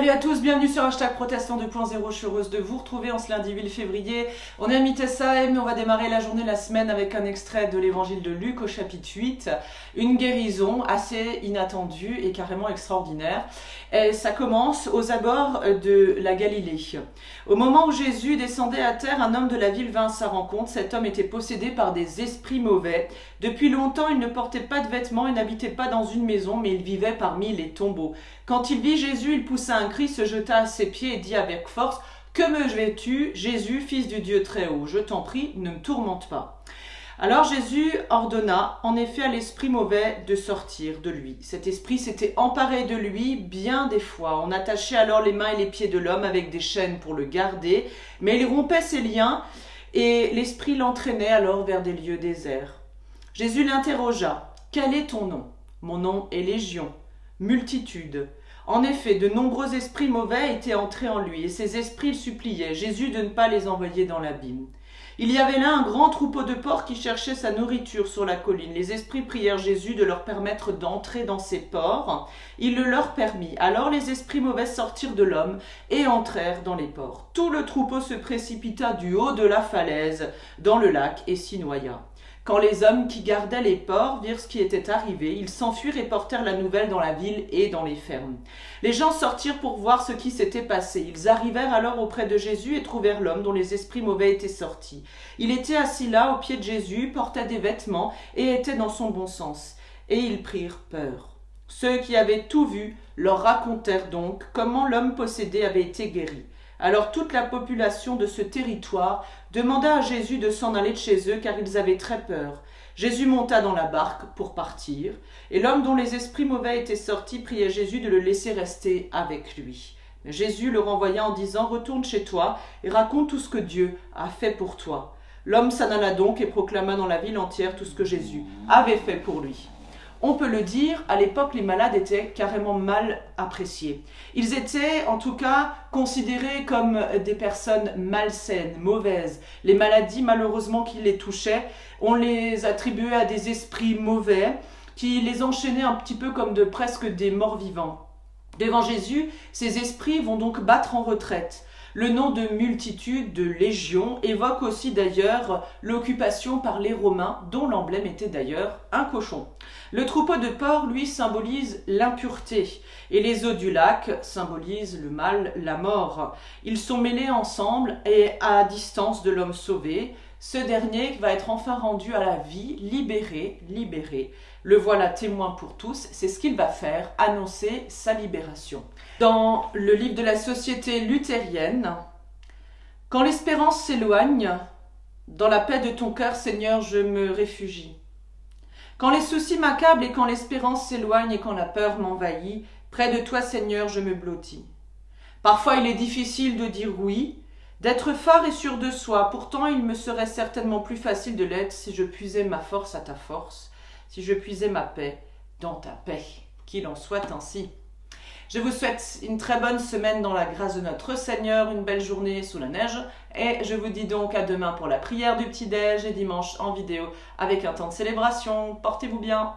Salut à tous, bienvenue sur Hashtag Protestant 2.0, je suis heureuse de vous retrouver en ce lundi 8 février. On est à Mitessaïm, mais on va démarrer la journée, la semaine avec un extrait de l'évangile de Luc au chapitre 8. Une guérison assez inattendue et carrément extraordinaire. Et ça commence aux abords de la Galilée. Au moment où Jésus descendait à terre, un homme de la ville vint à sa rencontre. Cet homme était possédé par des esprits mauvais. Depuis longtemps, il ne portait pas de vêtements et n'habitait pas dans une maison, mais il vivait parmi les tombeaux. Quand il vit Jésus, il poussa un cri, se jeta à ses pieds et dit avec force « Que me veux-tu, Jésus, fils du Dieu très haut? Je t'en prie, ne me tourmente pas. » Alors Jésus ordonna en effet à l'esprit mauvais de sortir de lui. Cet esprit s'était emparé de lui bien des fois. On attachait alors les mains et les pieds de l'homme avec des chaînes pour le garder, mais il rompait ses liens et l'esprit l'entraînait alors vers des lieux déserts. Jésus l'interrogea « Quel est ton nom ?»« Mon nom est Légion, multitude. » En effet, de nombreux esprits mauvais étaient entrés en lui, et ces esprits suppliaient Jésus de ne pas les envoyer dans l'abîme. Il y avait là un grand troupeau de porcs qui cherchait sa nourriture sur la colline. Les esprits prièrent Jésus de leur permettre d'entrer dans ces porcs. Il le leur permit. Alors les esprits mauvais sortirent de l'homme et entrèrent dans les porcs. Tout le troupeau se précipita du haut de la falaise dans le lac et s'y noya. Quand les hommes qui gardaient les porcs virent ce qui était arrivé, ils s'enfuirent et portèrent la nouvelle dans la ville et dans les fermes. Les gens sortirent pour voir ce qui s'était passé. Ils arrivèrent alors auprès de Jésus et trouvèrent l'homme dont les esprits mauvais étaient sortis. Il était assis là au pied de Jésus, portait des vêtements et était dans son bon sens. Et ils prirent peur. Ceux qui avaient tout vu leur racontèrent donc comment l'homme possédé avait été guéri. Alors toute la population de ce territoire demanda à Jésus de s'en aller de chez eux car ils avaient très peur. Jésus monta dans la barque pour partir, et l'homme dont les esprits mauvais étaient sortis priait Jésus de le laisser rester avec lui. Mais Jésus le renvoya en disant « Retourne chez toi et raconte tout ce que Dieu a fait pour toi. » L'homme s'en alla donc et proclama dans la ville entière tout ce que Jésus avait fait pour lui. On peut le dire, à l'époque, les malades étaient carrément mal appréciés. Ils étaient, en tout cas, considérés comme des personnes malsaines, mauvaises. Les maladies, malheureusement, qui les touchaient, on les attribuait à des esprits mauvais qui les enchaînaient un petit peu comme presque des morts vivants. Devant Jésus, ces esprits vont donc battre en retraite. Le nom de multitude, de légion, évoque aussi d'ailleurs l'occupation par les Romains, dont l'emblème était d'ailleurs un cochon. Le troupeau de porcs, lui, symbolise l'impureté, et les eaux du lac symbolisent le mal, la mort. Ils sont mêlés ensemble et à distance de l'homme sauvé. Ce dernier va être enfin rendu à la vie, libéré. Le voilà témoin pour tous, c'est ce qu'il va faire, annoncer sa libération. Dans le livre de la Société luthérienne, « Quand l'espérance s'éloigne, dans la paix de ton cœur, Seigneur, je me réfugie. Quand les soucis m'accablent et quand l'espérance s'éloigne et quand la peur m'envahit, près de toi, Seigneur, je me blottis. Parfois, il est difficile de dire oui, d'être fort et sûr de soi. Pourtant, il me serait certainement plus facile de l'être si je puisais ma force à ta force, si je puisais ma paix dans ta paix. Qu'il en soit ainsi. » Je vous souhaite une très bonne semaine dans la grâce de notre Seigneur, une belle journée sous la neige, et je vous dis donc à demain pour la prière du petit-déj et dimanche en vidéo avec un temps de célébration. Portez-vous bien.